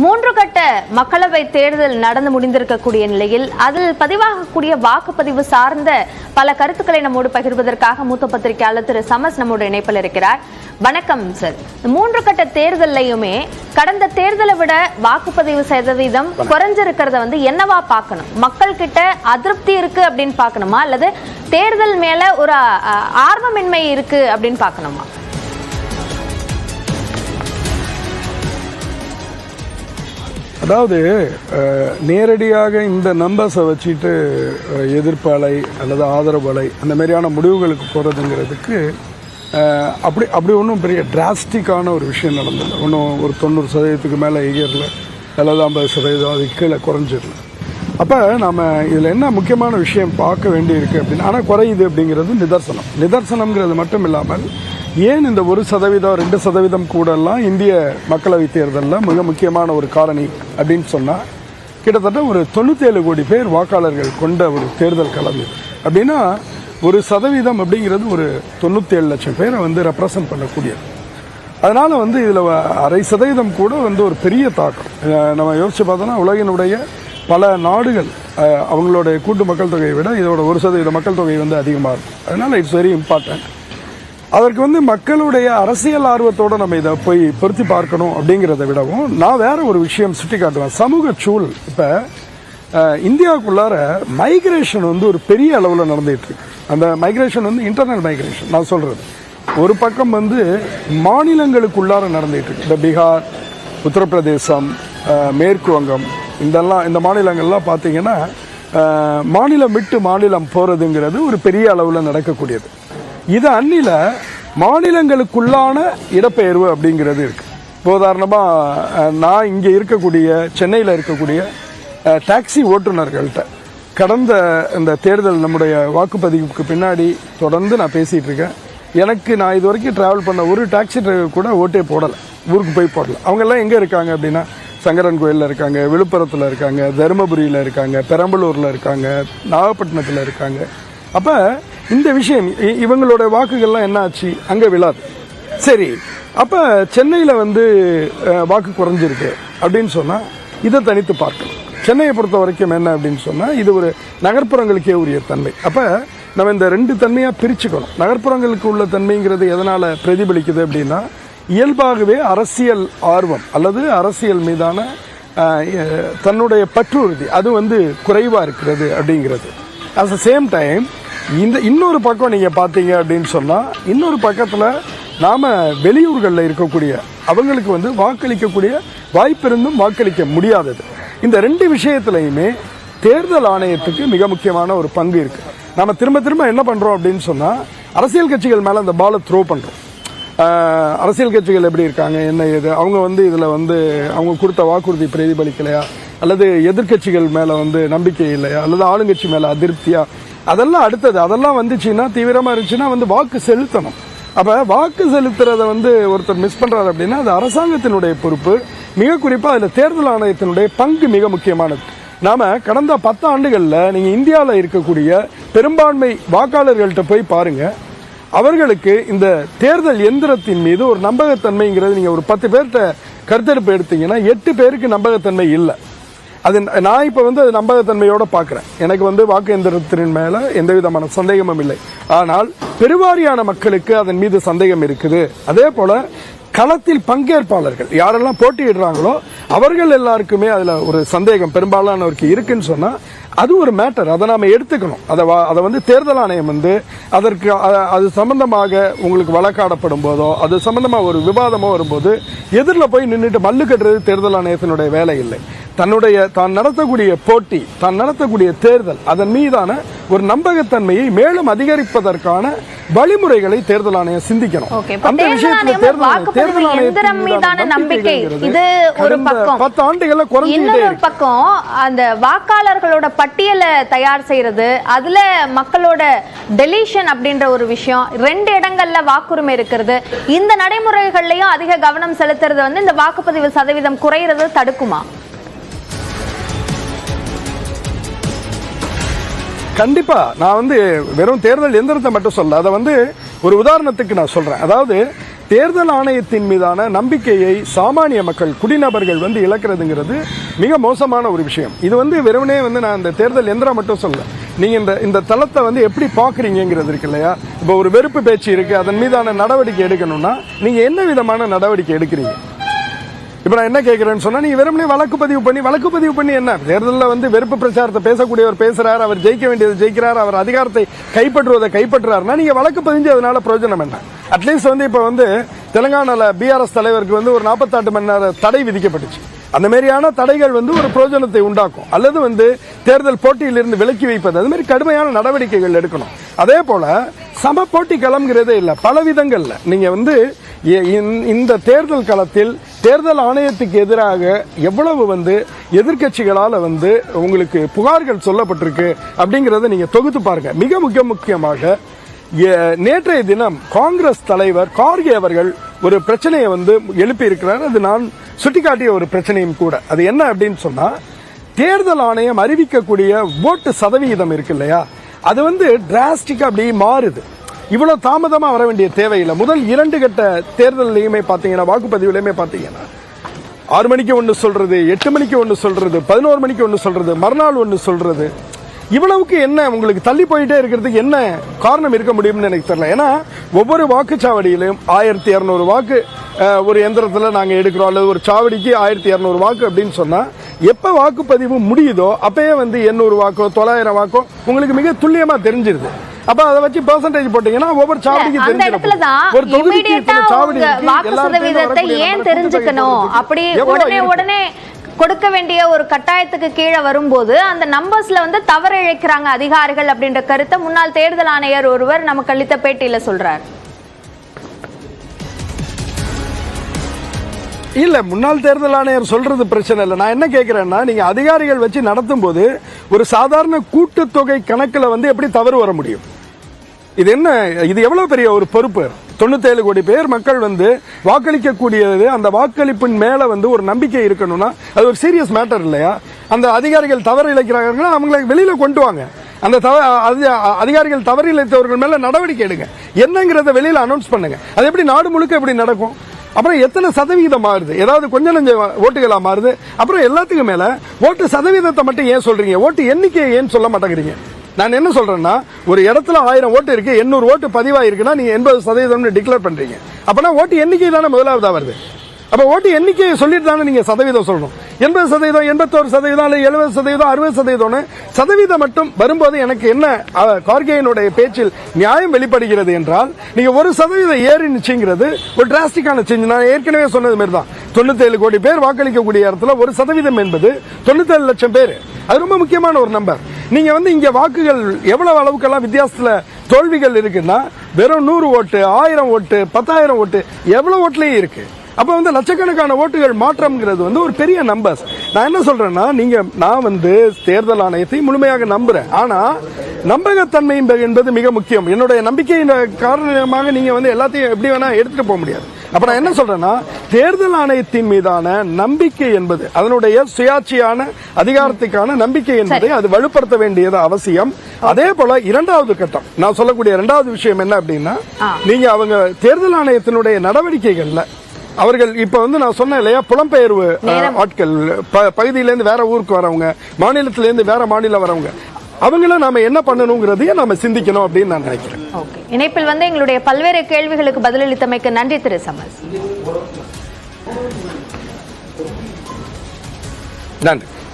மூன்று கட்ட மக்களவை தேர்தல் நடந்து முடிந்திருக்கக்கூடிய நிலையில் அதில் பதிவாகக்கூடிய வாக்குப்பதிவு சார்ந்த பல கருத்துக்களை நம்மோடு பகிர்வதற்காக மூத்த பத்திரிகையாளர் திரு சமஸ் நம்மோடு இணைப்பில் இருக்கிறார். வணக்கம் சார். மூன்று கட்ட தேர்தலையுமே கடந்த தேர்தலை விட வாக்குப்பதிவு சதவீதம் குறைஞ்சிருக்கிறத என்னவா பார்க்கணும்? மக்கள் கிட்ட அதிருப்தி இருக்கு அப்படின்னு பார்க்கணுமா, அல்லது தேர்தல் மேல ஒரு ஆர்வமின்மை இருக்கு அப்படின்னு பார்க்கணுமா? அதாவது நேரடியாக இந்த நம்பர்ஸை வச்சுட்டு எதிர்ப்பு அலை அல்லது ஆதரவு அலை அந்த மாதிரியான முடிவுகளுக்கு போகிறதுங்கிறதுக்கு அப்படி ஒன்றும் பெரிய டிராஸ்டிக்கான ஒரு விஷயம் நடந்தது. ஒன்றும் ஒரு 90% மேலே ஏறல, அல்லது 50% அதுக்கு கீழே குறைஞ்சிடல. அப்போ நம்ம இதில் என்ன முக்கியமான விஷயம் பார்க்க வேண்டியிருக்கு அப்படின்னா, ஆனால் குறையுது அப்படிங்கிறது நிதர்சனம்ங்கிறது மட்டும் இல்லாமல் ஏன் இந்த 1%, 2% கூடலாம் இந்திய மக்களவை தேர்தலில் மிக முக்கியமான ஒரு காரணி அப்படின்னு சொன்னால், கிட்டத்தட்ட ஒரு 97 கோடி பேர் வாக்காளர்கள் கொண்ட ஒரு தேர்தல் களம் இது. அப்படின்னா 1% அப்படிங்கிறது ஒரு 97 லட்சம் பேரை ரெப்ரசன்ட் பண்ணக்கூடியது. அதனால் இதில் 0.5% கூட ஒரு பெரிய தாக்கம். நம்ம யோசிச்சு பார்த்தோன்னா உலகினுடைய பல நாடுகள் அவங்களுடைய கூட்டு மக்கள் தொகையை விட இதோட 1% மக்கள் தொகை அதிகமாக இருக்கும். அதனால் இட்ஸ் வெரி இம்பார்ட்டன்ட். அதற்கு மக்களுடைய அரசியல் ஆர்வத்தோடு நம்ம இதை போய் பொருத்தி பார்க்கணும் அப்படிங்கிறத விடவும் நான் வேற ஒரு விஷயம் சுட்டி காட்டுவேன். சமூக சூழல். இப்போ இந்தியாவுக்குள்ளார மைக்ரேஷன் ஒரு பெரிய அளவில் நடந்துகிட்டு இருக்கு. அந்த மைக்ரேஷன் இன்டர்னல் மைக்ரேஷன் நான் சொல்கிறது. ஒரு பக்கம் மாநிலங்களுக்குள்ளார நடந்துகிட்டு இருக்கு. இந்த பீகார், உத்தரப்பிரதேசம், மேற்கு வங்கம், இந்த மாநிலங்கள்லாம் பார்த்தீங்கன்னா மாநிலம் விட்டு மாநிலம் போகிறதுங்கிறது ஒரு பெரிய அளவில் நடக்கக்கூடியது. இது அந்நில மாநிலங்களுக்குள்ளான இடப்பெயர்வு அப்படிங்கிறது இருக்கு. உதாரணமாக நான் இங்கே இருக்கக்கூடிய சென்னையில் இருக்கக்கூடிய டாக்ஸி ஓட்டுநர்கள்ட்ட கடந்த இந்த தேர்தல் நம்முடைய வாக்குப்பதிவுக்கு பின்னாடி தொடர்ந்து நான் பேசிகிட்டு இருக்கேன். நான் இது வரைக்கும் ட்ராவல் பண்ண ஒரு டாக்ஸி டிரைவர் கூட ஓட்டே போடலை, ஊருக்கு போய் போடலை. அவங்கெல்லாம் எங்கே இருக்காங்க அப்படின்னா, சங்கரன் கோயிலில் இருக்காங்க, விழுப்புரத்தில் இருக்காங்க, தருமபுரியில் இருக்காங்க, பெரம்பலூரில் இருக்காங்க, நாகப்பட்டினத்தில் இருக்காங்க. அப்போ இந்த விஷயம் இவங்களோட வாக்குகள்லாம் என்ன ஆச்சு, அங்கே விழாது. சரி, அப்போ சென்னையில் வாக்கு குறைஞ்சிருக்கு அப்படின்னு சொன்னால் இதை தனித்து பார்க்கணும். சென்னையை பொறுத்த வரைக்கும் என்ன அப்படின்னு சொன்னால், இது ஒரு நகர்ப்புறங்களுக்கே உரிய தன்மை. அப்போ நம்ம இந்த ரெண்டு தன்மையாக பிரிச்சுக்கணும். நகர்ப்புறங்களுக்கு உள்ள தன்மைங்கிறது எதனால் பிரதிபலிக்குது அப்படின்னா, இயல்பாகவே அரசியல் ஆர்வம் அல்லது அரசியல் மீதான தன்னுடைய பற்றுறுதி அது குறைவாக இருக்கிறது அப்படிங்கிறது. அட் த சேம் டைம் இன்னொரு பக்கம் நீங்கள் பார்த்தீங்க அப்படின்னு சொன்னால், இன்னொரு பக்கத்தில் நாம் வெளியூர்களில் இருக்கக்கூடிய அவங்களுக்கு வாக்களிக்கக்கூடிய வாய்ப்பிருந்தும் வாக்களிக்க முடியாதது. இந்த ரெண்டு விஷயத்துலையுமே தேர்தல் ஆணையத்துக்கு மிக முக்கியமான ஒரு பங்கு இருக்குது. நம்ம திரும்ப திரும்ப என்ன பண்ணுறோம் அப்படின்னு சொன்னால், அரசியல் கட்சிகள் மேலே அந்த பாலை த்ரோ பண்ணுறோம். அரசியல் கட்சிகள் எப்படி இருக்காங்க, என்ன ஏது, அவங்க இதில் அவங்க கொடுத்த வாக்குறுதி பிரதிபலிக்கலையா, அல்லது எதிர்கட்சிகள் மேலே நம்பிக்கை இல்லையா, அல்லது ஆளுங்கட்சி மேலே அதிருப்தியா, அதெல்லாம் அடுத்தது. அதெல்லாம் வந்துச்சுன்னா, தீவிரமாக இருந்துச்சுன்னா வாக்கு செலுத்தணும். அப்போ வாக்கு செலுத்துறத ஒருத்தர் மிஸ் பண்ணுறாரு அப்படின்னா அது அரசாங்கத்தினுடைய பொறுப்பு. மிக குறிப்பாக அதில் தேர்தல் ஆணையத்தினுடைய பங்கு மிக முக்கியமானது. நாம் கடந்த 10 ஆண்டுகளில் நீங்கள் இந்தியாவில் இருக்கக்கூடிய பெரும்பான்மை வாக்காளர்கள்ட்ட போய் பாருங்கள். அவர்களுக்கு இந்த தேர்தல் எந்திரத்தின் மீது ஒரு நம்பகத்தன்மைங்கிறது, நீங்கள் ஒரு 10 பேர்கிட்ட கருத்தெடுப்பு எடுத்தீங்கன்னா 8 பேருக்கு நம்பகத்தன்மை இல்லை. அது நான் இப்போ அது நம்பகத்தன்மையோடு பார்க்குறேன். எனக்கு வாக்கு எந்திரத்தின் மேலே எந்த விதமான சந்தேகமும் இல்லை. ஆனால் பெருவாரியான மக்களுக்கு அதன் மீது சந்தேகம் இருக்குது. அதே போல் களத்தில் பங்கேற்பாளர்கள் யாரெல்லாம் போட்டியிடுறாங்களோ அவர்கள் எல்லாருக்குமே அதில் ஒரு சந்தேகம் பெரும்பாலானவருக்கு இருக்குன்னு சொன்னால் அது ஒரு மேட்டர். அதை நாம் எடுத்துக்கணும். அதை தேர்தல் ஆணையம் அதற்கு அது சம்பந்தமாக உங்களுக்கு வழக்காடப்படும் போதோ, அது சம்பந்தமாக ஒரு விவாதமோ வரும்போது எதிரில் போய் நின்றுட்டு மல்லு கட்டுறது தேர்தல் ஆணையத்தினுடைய வேலை இல்லை. தான் நடத்தக்கூடிய போட்டி, தான் நடத்தக்கூடிய தேர்தல், அதன் மீதான ஒரு நம்பகத்தன்மையை மேலும் அதிகரிப்பதற்கான வழிமுறைகளை தேர்தல் ஆணையம் சிந்திக்கணும். அந்த விஷயத்துல தேர்தல் ஆணையத்தின் மீதான நம்பிக்கை இது ஒரு பக்கம், 10 ஆண்டுகள குறைஞ்சிட்டே இருக்கு. பக்கம் அந்த வாக்காளர்களோட பட்டியலை தயார் செய்யறது, அதுல மக்களோட டெலிஷன் அப்படின்ற ஒரு விஷயம், 2 இடங்கள்ல வாக்குரிமை இருக்கிறது. இந்த நடைமுறைகள்லயும் அதிக கவனம் செலுத்துறது இந்த வாக்குப்பதிவு சதவீதம் குறையிறது தடுக்குமா? கண்டிப்பா. நான் வெறும் தேர்தல் எந்திரத்தை மட்டும் சொல்ல, அதை ஒரு உதாரணத்துக்கு நான் சொல்றேன். அதாவது தேர்தல் ஆணையத்தின் மீதான நம்பிக்கையை சாமானிய மக்கள் குடிநபர்கள் வந்து இழக்கிறதுங்கிறது மிக மோசமான ஒரு விஷயம். இது வந்து வெறுமனே வந்து நான் இந்த தேர்தல் எந்திரம் மட்டும் சொல்ல, நீங்க இந்த தளத்தை வந்து எப்படி பாக்குறீங்கிறது இருக்கு இல்லையா? இப்போ ஒரு வெறுப்பு பேச்சு இருக்கு, அதன் மீதான நடவடிக்கை எடுக்கணும்னா நீங்க என்ன விதமான நடவடிக்கை எடுக்கிறீங்க? இப்ப நான் என்ன கேட்கிறேன்னு சொன்னா, நீங்க வெறுமனே வழக்கு பதிவு பண்ணி என்ன தேர்தலில் வந்து வெறுப்பு பிரச்சாரத்தை பேசக்கூடியவர் பேசுறாரு, அவர் ஜெயிக்க வேண்டியது ஜெயிக்கிறார், அவர் அதிகாரத்தை கைப்பற்றுறாருன்னா நீங்க வழக்கு பதிஞ்சு அதனால பிரயோஜனம் என்ன? அட்லீஸ்ட் வந்து இப்ப வந்து தெலுங்கானால பிஆர்எஸ் தலைவருக்கு வந்து ஒரு 48 மணி நேர தடை விதிக்கப்பட்டுச்சு. அந்த மாதிரியான தடைகள் வந்து ஒரு பிரயோஜனத்தை உண்டாக்கும், அல்லது வந்து தேர்தல் போட்டியிலிருந்து விலக்கி வைப்பது, அது மாதிரி கடுமையான நடவடிக்கைகள் எடுக்கணும். அதே போல சம போட்டி களம்ங்கிறதே இல்லை, பல விதங்கள்ல நீங்க வந்து இந்த தேர்தல் களத்தில் தேர்தல் ஆணையத்துக்கு எதிராக எவ்வளவு வந்து எதிர்க்கட்சிகளால வந்து உங்களுக்கு புகார்கள் சொல்லப்பட்டிருக்கு அப்படிங்கறத நீங்க தொகுத்து பாருங்க. மிக முக்கியமாக நேற்றைய தினம் காங்கிரஸ் தலைவர் கார்கே அவர்கள் ஒரு பிரச்சனையை வந்து எழுப்பி இருக்கிறார். அது நான் சுட்டிக்காட்டிய ஒரு பிரச்சனையும் கூட. அது என்ன அப்படின்னு சொன்னா, தேர்தல் ஆணையம் அறிவிக்கக்கூடிய ஓட்டு சதவிகிதம் இருக்கு இல்லையா, அது வந்து டிராஸ்டிக்கா அப்படி மாறுது. இவ்வளவு தாமதமா வர வேண்டிய தேவையில்லை. முதல் 2 கட்ட தேர்தலையுமே பாத்தீங்கன்னா, வாக்குப்பதிவுலையுமே பாத்தீங்கன்னா 6 மணிக்கு ஒன்று சொல்றது, 8 மணிக்கு ஒன்று சொல்றது, 11 மணிக்கு ஒன்று சொல்றது, மறுநாள் ஒன்று சொல்றது. இவ்வளவுக்கு என்ன உங்களுக்கு தள்ளி போயிட்டே இருக்கிறதுக்கு என்ன காரணம் இருக்க முடியும்னு எனக்கு தெரியல. ஏன்னா ஒவ்வொரு வாக்குச்சாவடியிலும் 1200 வாக்கு ஒரு எந்திரத்தில் நாங்கள் எடுக்கிறோம், அல்லது ஒரு சாவடிக்கு 1200 வாக்கு அப்படின்னு சொன்னா, எப்ப வாக்குப்பதிவு முடியுதோ அப்பயே வந்து 800 வாக்கோ 900 வாக்கோ உங்களுக்கு மிக துல்லியமா தெரிஞ்சிருது. அப்ப அதை வச்சு பெர்சன்டேஜ் போட்டீங்கன்னா ஒவ்வொரு சாவடிக்கு தெரிஞ்சிடும். ஒரு தொகுதிக்கு இத்தனை சாவடி இருக்கு, ஏன் தெரிஞ்சுக்கணும்? அப்படி உடனே கொடுக்க வேண்டிய ஒரு கட்டாயத்துக்கு கீழே வரும்போது அந்த நம்பர்ஸ்ல வந்து தவறு இழைக்கிறாங்க அதிகாரிகள் அப்படின்ற கருத்தை முன்னாள் தேர்தல் ஆணையர் ஒருவர் நமக்கு அளித்த பேட்டியில சொல்றார். இல்ல, முன்னாள் தேர்தல் ஆணையர் சொல்றது பிரச்சனை இல்லை. நான் என்ன கேட்கிறேன்னா, நீங்க அதிகாரிகள் வச்சு நடத்தும் போது ஒரு சாதாரண கூட்டுத்தொகை கணக்குல வந்து எப்படி தவறு வர முடியும்? இது என்ன, இது எவ்வளவு பெரிய ஒரு பொறுப்பு? 97 கோடி பேர் மக்கள் வந்து வாக்களிக்கக்கூடியது, அந்த வாக்களிப்பின் மேல வந்து ஒரு நம்பிக்கை இருக்கணும்னா அது ஒரு சீரியஸ் மேட்டர் இல்லையா? அந்த அதிகாரிகள் தவறு இழைக்கிறாங்கன்னா அவங்களை வெளியில கொண்டு வாங்க. அந்த அதிகாரிகள் தவறு இழைத்தவர்கள் மேல நடவடிக்கை எடுங்க, என்னங்கிறத வெளியில அனௌன்ஸ் பண்ணுங்க. அது எப்படி நாடு முழுக்க எப்படி நடக்கும்? அப்புறம் எத்தனை சதவீதம் மாறுது? ஏதாவது கொஞ்சம் நஞ்ச ஓட்டுகளா மாறுது? அப்புறம் எல்லாத்துக்கும் மேல ஓட்டு சதவீதத்தை மட்டும் ஏன் சொல்றீங்க? ஓட்டு எண்ணிக்கையை ஏன் சொல்ல மாட்டேங்கிறீங்க? நான் என்ன சொல்றேன்னா, ஒரு இடத்துல 1000 ஓட்டு இருக்கு, 800 ஓட்டு பதிவாயிருக்குன்னா நீங்க 80% டிக்ளேர் பண்றீங்க. அப்பனா ஓட்டு எண்ணிக்கை தானே முதலாவதா வருது. அப்ப ஓட்டு எண்ணிக்கையை சொல்லிட்டு தானே நீங்க சதவீதம் சொல்லணும். 80%, 81%, அல்லது 70%, 60% சதவீதம் மட்டும் வரும்போது எனக்கு என்ன கார்கேயினுடைய பேச்சில் நியாயம் வெளிப்படுகிறது என்றால், நீங்க 1% ஏறிச்சுங்கிறது ஒரு டிராஸ்டிக்கான சேஞ்ச். நான் ஏற்கனவே சொன்னது மாதிரி தான், 97 கோடி பேர் வாக்களிக்கக்கூடிய இடத்துல 1% என்பது 97 லட்சம் பேர். அது ரொம்ப முக்கியமான ஒரு நம்பர். நீங்க வந்து இங்க வாக்குகள் எவ்வளவு அளவுக்கெல்லாம் வித்தியாசத்துல தோல்விகள் இருக்குன்னா, வெறும் 100 ஓட்டு, 1000 ஓட்டு, 10,000 ஓட்டு, எவ்வளவு ஓட்டுலயே இருக்கு. அப்ப வந்து லட்சக்கணக்கான ஓட்டுகள் மாற்றம்ங்கிறது வந்து ஒரு பெரிய நம்பர்ஸ். நான் என்ன சொல்றேன்னா, நான் வந்து தேர்தல் ஆணையத்தை முழுமையாக நம்புறேன். ஆனா நம்பகத்தன்மை என்பது மிக முக்கியம். என்னுடைய நம்பிக்கையின் காரணமாக நீங்க வந்து எல்லாத்தையும் எப்படி வேணா எடுத்துட்டு போக முடியாது. அப்ப நான் என்ன சொல்றேன்னா, தேர்தல் ஆணையத்தின் மீதான நம்பிக்கை என்பது, அதனுடைய சுயாட்சியான அதிகாரத்துக்கான நம்பிக்கை என்பதை அது வலுப்படுத்த வேண்டியது அவசியம். அதே போல 2வது கட்டம், நான் சொல்லக்கூடிய 2வது விஷயம் என்ன அப்படின்னா, நீங்க அவங்க தேர்தல் ஆணையத்தினுடைய நடவடிக்கைகள்ல அவர்கள் இப்ப வந்து நான் சொன்னேன் இல்லையா, புலம்பெயர்வு ஆட்கள், பகுதியிலேருந்து வேற ஊருக்கு வரவங்க, மாநிலத்திலேருந்து வேற மாநிலம் வரவங்க, அவங்கள நாம என்ன பண்ணணுங்கிறதையும் நாம சிந்திக்கணும் அப்படின்னு நான் நினைக்கிறேன். இணைப்பில் வந்து எங்களுடைய பல்வேறு கேள்விகளுக்கு பதிலளித்தமைக்கு நன்றி திரு சமஸ். நன்றி.